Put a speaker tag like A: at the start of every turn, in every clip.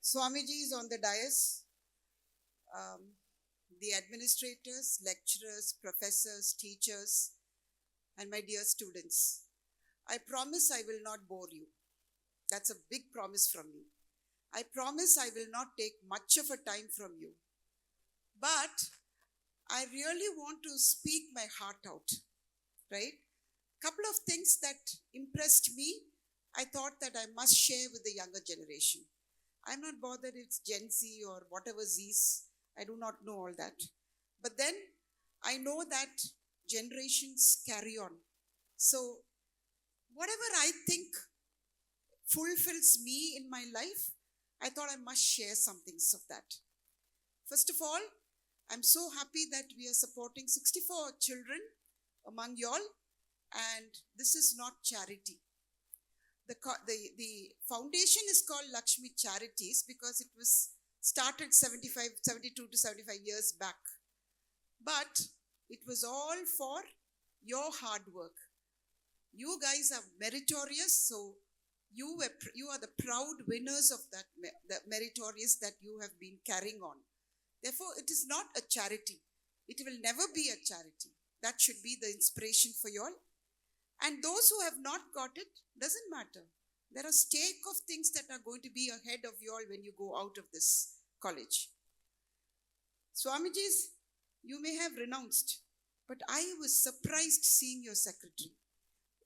A: Swamiji is on the dais. Um, the administrators, lecturers, professors, teachers, and my dear students. I promise I will not bore you. That's a big promise from me. I promise I will not take much of a time from you. But I really want to speak my heart out, right? Couple of things that impressed me, I thought that I must share with the younger generation. I'm not bothered if it's Gen Z or whatever Z's. I do not know all that. But then I know that generations carry on. So whatever I think fulfills me in my life, I thought I must share some things of that. First of all, I'm so happy that we are supporting 64 children among y'all, and this is not charity. The foundation is called Laxmi Charities because it was started 72 to 75 years back. But it was all for your hard work. You guys are meritorious, so you are the proud winners of that, the meritorious that you have been carrying on. Therefore, it is not a charity. It will never be a charity. That should be the inspiration for you all. And those who have not got it, doesn't matter. There are stake of things that are going to be ahead of you all when you go out of this college. Swamijis, you may have renounced, but I was surprised seeing your secretary.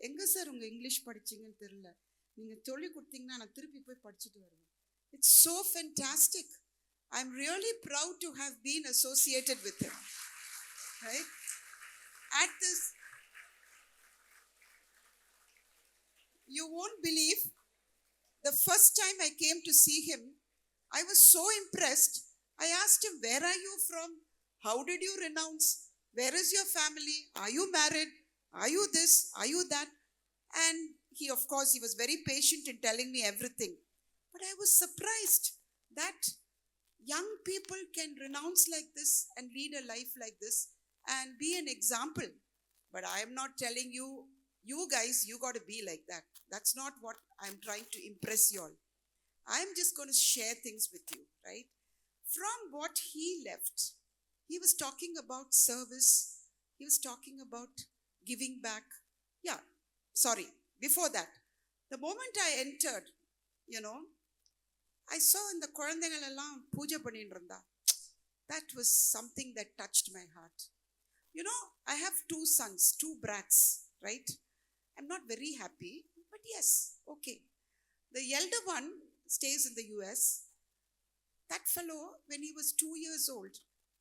A: எங்க sir உங்க English படிச்சீங்கன்னு தெரியல. நீங்க சொல்லி கொடுத்தீங்கன்னா நான் திருப்பி போய் படிச்சுட்டு வருவேன். It's so fantastic. I'm really proud to have been associated with him. Right? At this, you won't believe, the first time I came to see him, I was so impressed. I asked him, where are you from? How did you renounce? Where is your family? Are you married? Are you this? Are you that? And he, of course, he was very patient in telling me everything. But I was surprised that young people can renounce like this and lead a life like this and be an example. But I am not telling you, you guys, you got to be like that. That's not what I'm trying to impress you all. I'm just going to share things with you, right? From what he left, he was talking about service. He was talking about giving back. Yeah, sorry. Before that, the moment I entered, I saw in the குழந்தைகளெல்லாம் பூஜை பண்ணிட்டு இருந்தா. That was something that touched my heart. I have 2 sons, 2 brats, right? I'm not very happy, but yes, okay. The elder one stays in the US. That fellow, when he was 2 years old,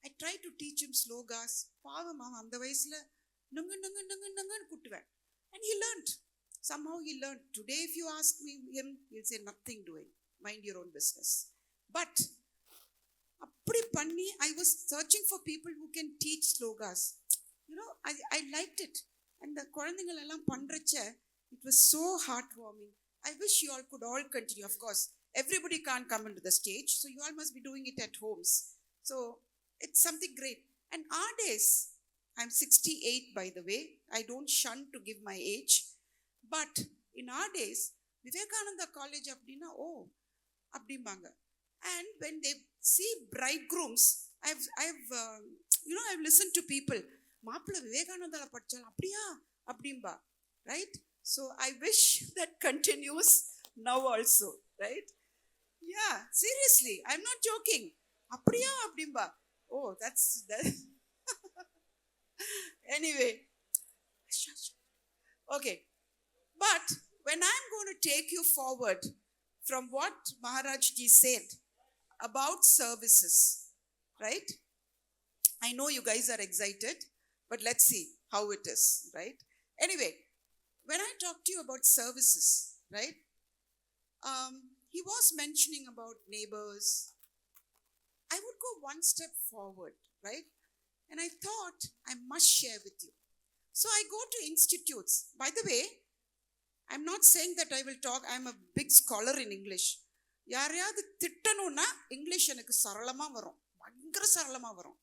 A: I tried to teach him slogas. பாவமா அந்த வயசுல நங்கு நங்கு நங்கு நங்குன்னு கூட்டுவேன். And he learned. Somehow he learned. Today, if you ask him, he'll say nothing doing. Mind your own business. But அப்படி பண்ணி, I was searching for people who can teach slogas. I liked it. And the குழந்தைகள் எல்லாம் பண்றச்ச, it was so heartwarming. I wish you all could all continue. Of course, everybody can't come into the stage, so you all must be doing it at homes. So it's something great. And our days, I'm 68 by the way. I don't shun to give my age. But in our days, Vivekananda College அப்படின்னா அப்படிம்பாங்க. And when they see bridegrooms, I've listened to people, மாப்பிள்ளை விவேகானந்தால படிச்சாலும் அப்படியா அப்படிம்பா, right? So I wish that continues now also, right? Yeah, seriously, I'm not joking. அப்படியா அப்படிம்பா. That's anyway. Okay. But when I'm going to take you forward from what Maharaj Ji said about services, right? I know you guys are excited, but let's see how it is, right? Anyway, when I talk to you about services, right? He was mentioning about neighbors. I would go one step forward, right? And I thought I must share with you. So I go to institutes. By the way, I'm not saying that I will talk, I'm a big scholar in English. யாரையாவது திட்டணும்னா English எனக்கு சரளமாக வரும், பயங்கர சரளமாக வரும்.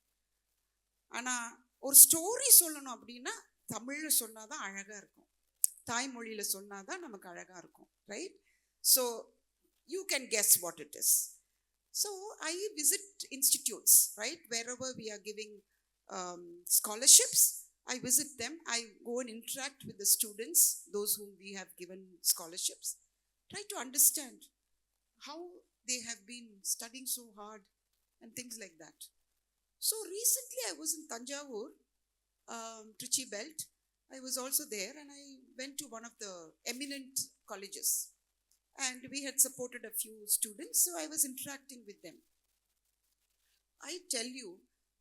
A: ஆனால் ஒரு story சொல்லணும் அப்படின்னா தமிழில் சொன்னால் தான் அழகாக இருக்கும், தாய்மொழியில் சொன்னால் தான் நமக்கு அழகாக இருக்கும், right? So you can guess what it is. So I visit institutes, right? Wherever we are giving scholarships, I visit them. I go and interact with the students, those whom we have given scholarships, try to understand how they have been studying so hard and things like that. So recently I was in Tanjavur, Trichy Belt. I was also there and I went to one of the eminent colleges and we had supported a few students, so I was interacting with them. I tell you,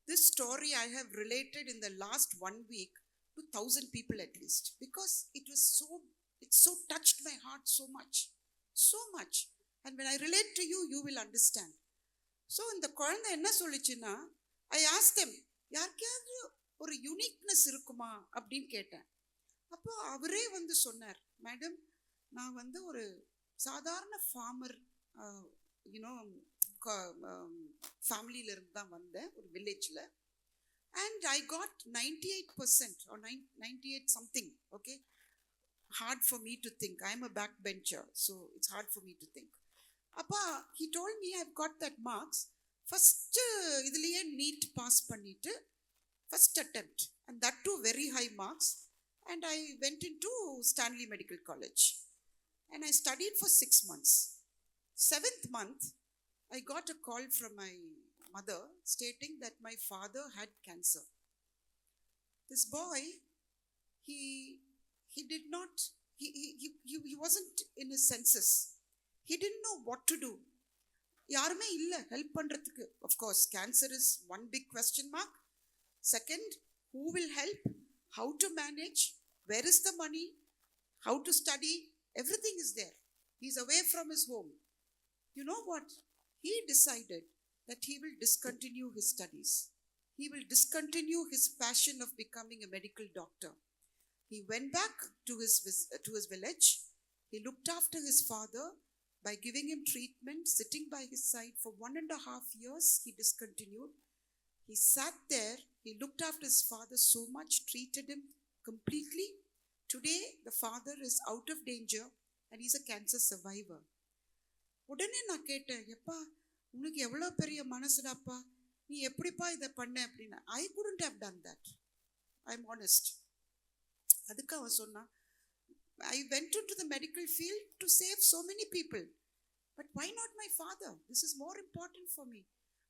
A: this story I have related in the last 1 week to 1,000 people at least, because it so touched my heart so much. And when I relate to you, you will understand. So இந்த குழந்தை என்ன சொல்லிச்சுன்னா, I asked them, யாருக்கையாவது ஒரு uniqueness இருக்குமா அப்படின்னு கேட்டேன். அப்போ அவரே வந்து சொன்னார், மேடம் நான் வந்து ஒரு சாதாரண ஃபார்மர் யூனோ ஃபேமிலியிலிருந்து தான் வந்தேன், ஒரு வில்லேஜில். And I got 98% or 98 something, okay? Hard for me to think. I am a backbencher, so it's hard for me to think. அப்பா he told me I've got that marks. First இதுலேயே NEET pass பண்ணிட்டு first attempt, and that too very high marks, and I went into Stanley Medical College and I studied for 6 months. 7th month I got a call from my mother stating that my father had cancer. This boy, he did not, he wasn't in his senses. He didn't know what to do. யாருமே இல்லை help பண்ணுறதுக்கு. Of course, cancer is one big question mark. Second, who will help? How to manage? Where is the money? How to study? Everything is there. He's away from his home. You know what? He decided that he will discontinue his studies. He will discontinue his passion of becoming a medical doctor. He went back to his village. He looked after his father by giving him treatment, sitting by his side for 1.5 years. He discontinued. He sat there. He looked after his father so much, treated him completely. Today, the father is out of danger and he's a cancer survivor. உடனே நான் கேட்டேன், எப்பா உனக்கு எவ்வளோ பெரிய மனசுடாப்பா, நீ எப்படிப்பா இதை பண்ண அப்படின்னா. I couldn't have done that. I'm honest. அதுக்கு அவன் சொன்னான், I went into the medical field to save so many people. But why not my father? This is more important for me.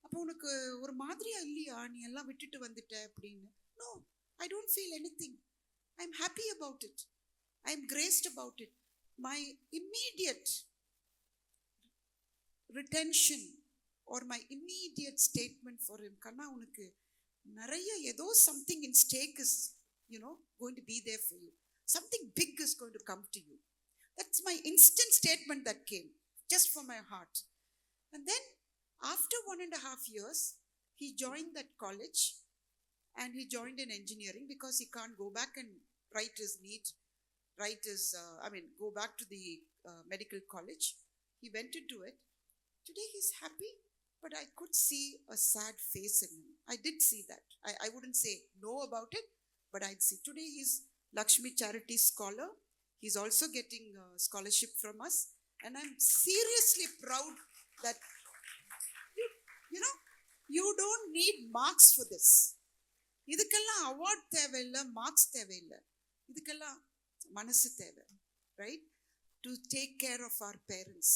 A: அப்போ உனக்கு ஒரு மாதிரியா இல்லையா நீ எல்லாம் விட்டுட்டு வந்துட்ட அப்படின்னு? No, I don't feel anything. I'm happy about it. I'm graced about it. My immediate retention or my immediate statement for him, Kanna உனக்கு நிறைய ஏதோ something in stake is, going to be there for you. Something big is going to come to you. That's my instant statement that came, just from my heart. And then, after 1.5 years, he joined that college and he joined in engineering because he can't go back and write his NEET, go back to the medical college. He went into it. Today he's happy, but I could see a sad face in him. I did see that. I wouldn't say no about it, but I'd see. Today he's Laxmi Charities scholar. He's also getting a scholarship from us. And I'm seriously proud that, you don't need marks for this. இதுக்கெல்லாம் award தேவையில்லை, marks தேவையில்லை. இதுக்கெல்லாம் மனசு தேவை, right? To take care of our parents.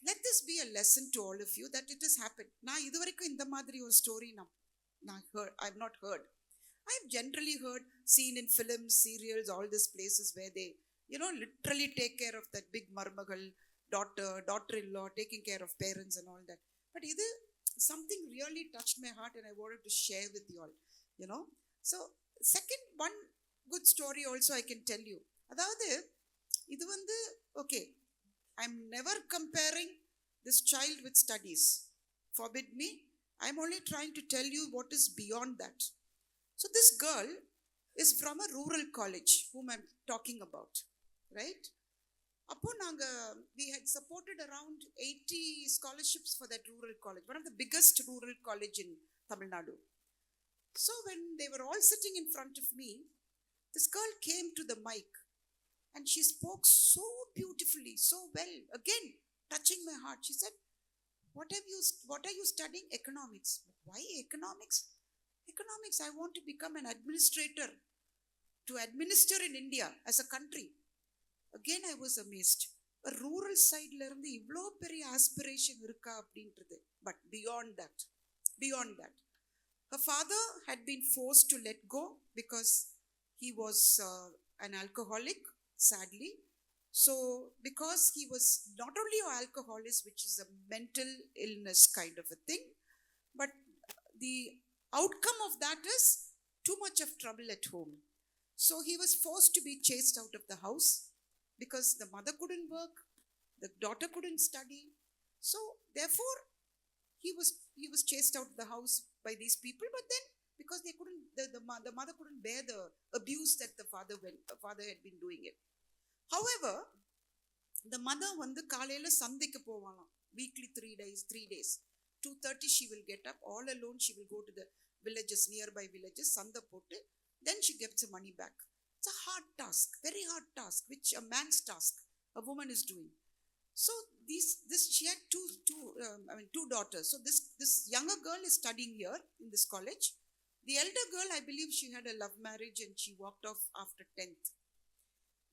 A: Let this be a lesson to all of you that it has happened. நான் இது வரைக்கும் இந்த மாதிரி ஒரு story I've not heard. I've generally seen in films, serials, all these places where they, literally take care of that big marmagal, daughter-in-law, taking care of parents and all that. But this, something really touched my heart and I wanted to share with you all, So, second, one good story also I can tell you. அதாவது, இது வந்து, okay, I'm never comparing this child with studies. Forbid me. I'm only trying to tell you what is beyond that. So this girl is from a rural college whom I'm talking about, right? அப்போ we had supported around 80 scholarships for that rural college, one of the biggest rural college in Tamil Nadu. So when they were all sitting in front of me, this girl came to the mic and she spoke so beautifully, so well, again touching my heart. She said, What are you studying? Economics. Why economics? Economics, I want to become an administrator, to administer in India as a country. Again, I was amazed. A rural side la irundhu ivlo periya aspiration irukka அப்படின்றது. But beyond that, her father had been forced to let go because he was an alcoholic, sadly. So, because he was not only an alcoholic, which is a mental illness kind of a thing, but the outcome of that is too much of trouble at home. So he was forced to be chased out of the house because the mother couldn't work, the daughter couldn't study. So therefore, he was chased out of the house by these people. But then, because they couldn't, the mother couldn't bear the abuse that the father had been doing it. However, the mother வந்து காலையில சந்தைக்கு போவாளாம், weekly 3 days. 2:30 she will get up all alone. She will go to the villages, nearby villages, சந்தை போட்டு, then she gets the money back. It's a hard task, very hard task, which a man's task, a woman is doing. So she had two daughters. So this younger girl is studying here in this college. The elder girl, I believe she had a love marriage and she walked off after 10th.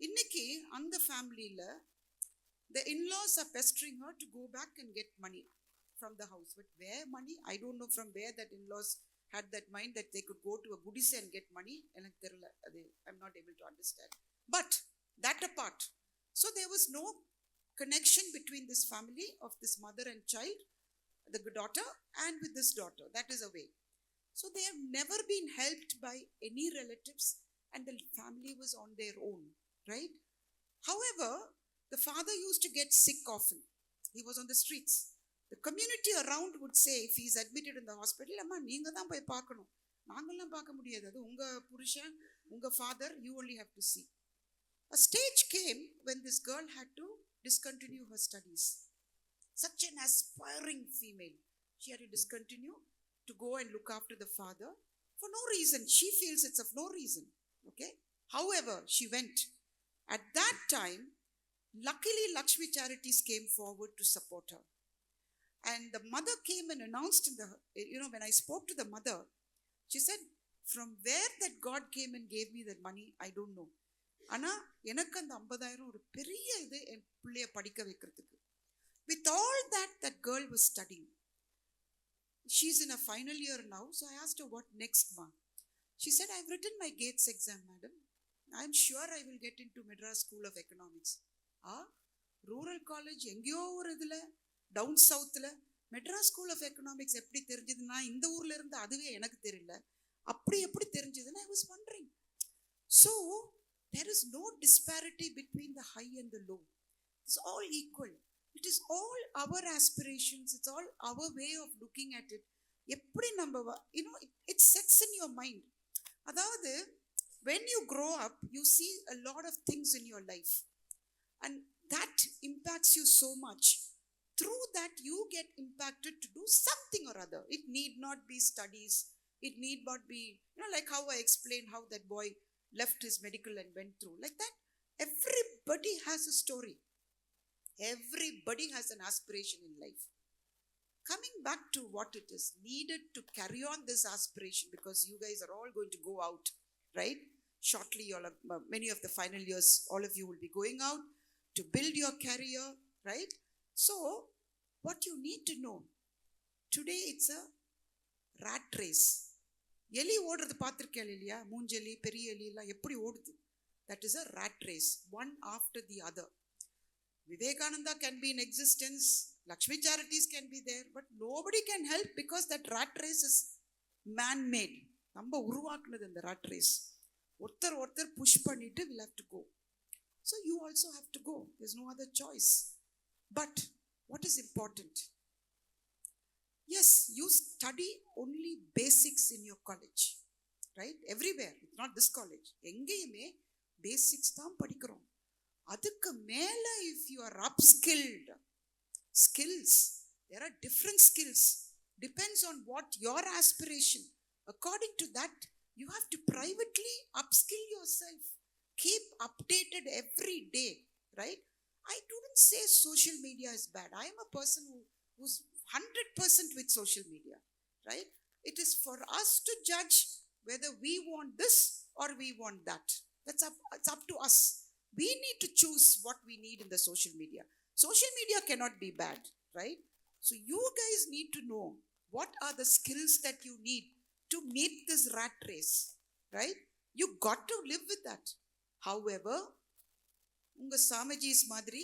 A: இன்னைக்கு அந்த ஃபேமிலியில the in-laws are pestering her to go back and get money from the house. But where money? I don't know from where that in-laws had that mind that they could go to a gudise and get money. I'm not able to understand. But that apart, so there was no connection between this family of this mother and child, the daughter, and with this daughter. That is a way. So they have never been helped by any relatives, and the family was on their own, right? However, the father used to get sick often. He was on the streets. The community around would say, if he is admitted in the hospital, amma neenga dhaan poi paakano, naangalam paaka mudiyadhu, adu unga purushan, unga father, you only have to see. A stage came when this girl had to discontinue her studies. Such an aspiring female, she had to discontinue to go and look after the father for no reason. She feels it's of no reason. Okay. However, she went. At that time, luckily Laxmi Charities came forward to support her. And the mother came and announced when I spoke to the mother, she said, from where that God came and gave me that money, I don't know. Ana எனக்கு அந்த 50,000 ஒரு பெரிய இது என் பிள்ளைய படிக்க வைக்கிறதுக்கு. With all that girl was studying. She's in a final year now. So I asked her, what next, ma? She said, I've written my GATES exam, madam. I'm sure I will get into Madras School of Economics. Rural college, எங்கேயோ ஒரு இதுல down சவுத்தில் Madras school of economics எப்படி தெரிஞ்சதுன்னா, இந்த ஊர்ல இருந்து அதுவே எனக்கு தெரியல, அப்படி எப்படி தெரிஞ்சதுன்னு I was wondering. So there is no disparity between the high and the low. It's all equal. It is all our aspirations. It's all our way of looking at it. எப்படி நம்ம it sets in your mind. அதாவது when you grow up, you see a lot of things in your life, and that impacts you so much. Through that, you get impacted to do something or other. It need not be studies. It need not be, like how I explained how that boy left his medical and went through. Like that, everybody has a story. Everybody has an aspiration in life. Coming back to what it is needed to carry on this aspiration, because you guys are all going to go out, right? Shortly, many of the final years, all of you will be going out to build your career, right? So, what you need to know, today it's a rat race. எலி ஓடுறது பார்த்துருக்கேன் இல்லையா, மூஞ்செலி பெரிய எலி எல்லாம் எப்படி ஓடுது, that is a rat race, one after the other. Vivekananda can be in existence, Laxmi Charities can be there, but nobody can help because that rat race is man-made. நம்ம உருவாக்குனது அந்த rat race. ஒருத்தர் push பண்ணிட்டு will have to go. So you also have to go. There's no other choice. But what is important? Yes, you study only basics in your college, right? Everywhere, it's not this college. எங்கேயுமே basics தான் படிக்கிறோம். அதுக்கு மேல if you are upskilled, skills, there are different skills. Depends on what your aspiration. According to that, you have to privately upskill yourself. Keep updated every day, right? I don't say social media is bad. I am a person who's 100% with social media, right? It is for us to judge whether we want this or we want that. It's up to us. We need to choose what we need in the social media. Social media cannot be bad, right? So you guys need to know what are the skills that you need to meet this rat race, right? You got to live with that. However, unga Samajis madri,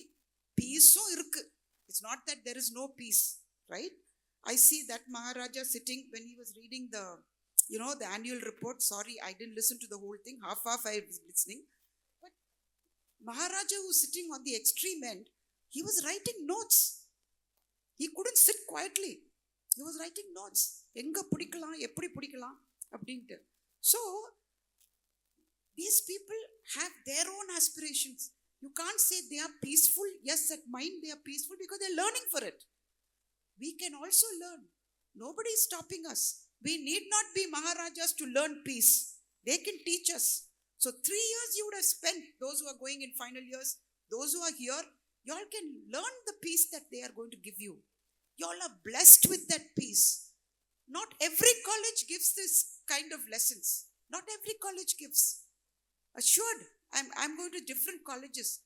A: peace irukku. It's not that there is no peace, right? I see that Maharaja sitting when he was reading the annual report. Sorry, I didn't listen to the whole thing. Half I was listening. But Maharaja who was sitting on the extreme end, he was writing notes. He couldn't sit quietly. He was writing notes. Enga pudikalam, eppadi pudikalam, abdinte. So, these people have their own aspirations. You can't say they are peaceful. Yes, at mind they are peaceful because they're learning for it. We can also learn. Nobody is stopping us. We need not be Maharajas to learn peace. They can teach us. So 3 years you would have spent, those who are going in final years, those who are here, you all can learn the peace that they are going to give you. You all are blessed with that peace. Not every college gives this kind of lessons. Not every college gives. Assured, I'm going to different colleges.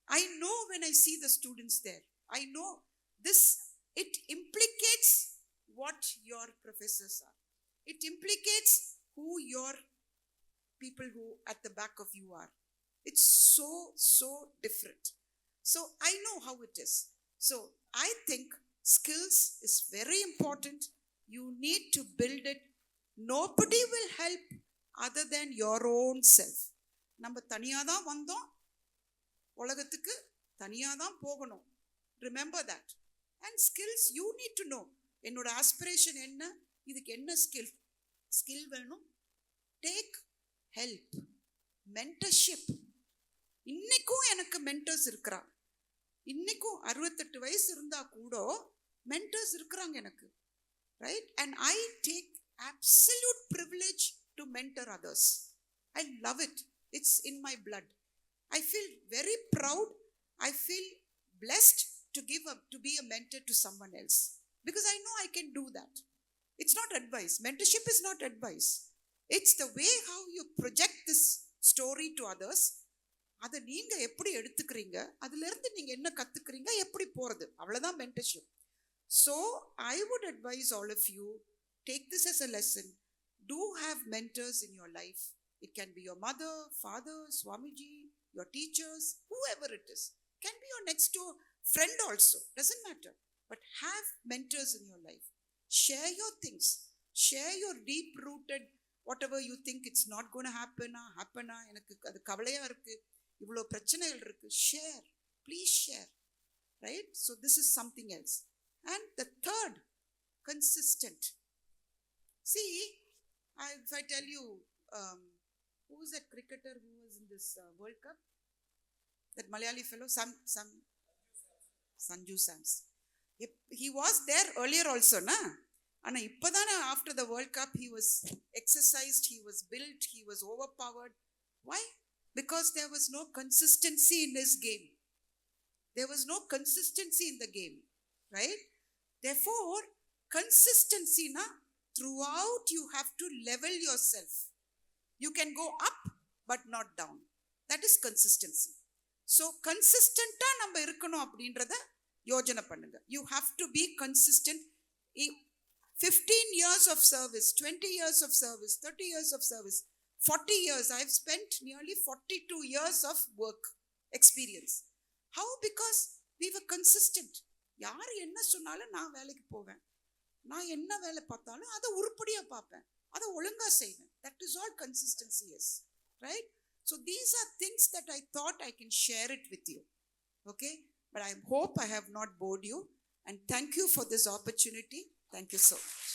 A: I know when I see the students there, I know it implicates what your professors are. It implicates who your people who at the back of you are. It's so different. So I know how it is. So I think skills is very important. You need to build it. Nobody will help other than your own self. நம்ம தனியாக தான் வந்தோம், உலகத்துக்கு தனியாக தான் போகணும். Remember that. And skills you need to know. என்னோட aspiration என்ன, இதுக்கு என்ன ஸ்கில் வேணும். Take help, mentorship. இன்னைக்கும் எனக்கு மென்டர்ஸ் இருக்கிறா. இன்னைக்கும் 68 வயசு இருந்தா கூட மென்டர்ஸ் இருக்கிறாங்க எனக்கு, right? And I take absolute privilege to mentor others. I love it. It's in my blood. I feel very proud. I feel blessed to be a mentor to someone else because I know I can do that. It's not advice. Mentorship is not advice. It's the way how you project this story to others. அதை நீங்க எப்படி எடுத்துக்கிறீங்க, அதுல இருந்து நீங்க என்ன கத்துக்கிறீங்க, எப்படி போறது, அவ்வளவுதான் mentorship. So I would advise all of you, take this as a lesson. Do have mentors in your life. It can be your mother, father, Swamiji, your teachers, whoever it is. Can be your next door friend also, doesn't matter. But have mentors in your life. Share your things. Share your deep-rooted, whatever you think it's not going to happen, எனக்கு அது கவலையா இருக்கு, இவ்வளோ பிரச்சனைகள் இருக்கு. Share. Please share. Right? So this is something else. And the third, consistent. See, if I tell you, who was that cricketer who was in this World Cup? That Malayali fellow, Sanju Samson. He was there earlier also, na? And after the World Cup, he was exercised, he was built, he was overpowered. Why? Because there was no consistency in his game. There was no consistency in the game, right? Therefore, consistency, na? Throughout, you have to level yourself. You can go up, but not down. That is consistency. So, consistent-ஆ நம்ம இருக்கணும் அப்படின்றத யோஜனை பண்ணுங்க. You have to be consistent. 15 years of service, 20 years of service, 30 years of service, 40 years. I've spent nearly 42 years of work experience. How? Because we were consistent. யார் என்ன சொன்னாலும் நான் வேலைக்கு போவேன். நான் என்ன வேலை பார்த்தாலும் அதை உருப்படியாக பார்ப்பேன், அதை ஒழுங்காக செய்வேன். That is all consistency is, right? So these are things that I thought I can share it with you. Okay? But I hope I have not bored you. And thank you for this opportunity. Thank you so much.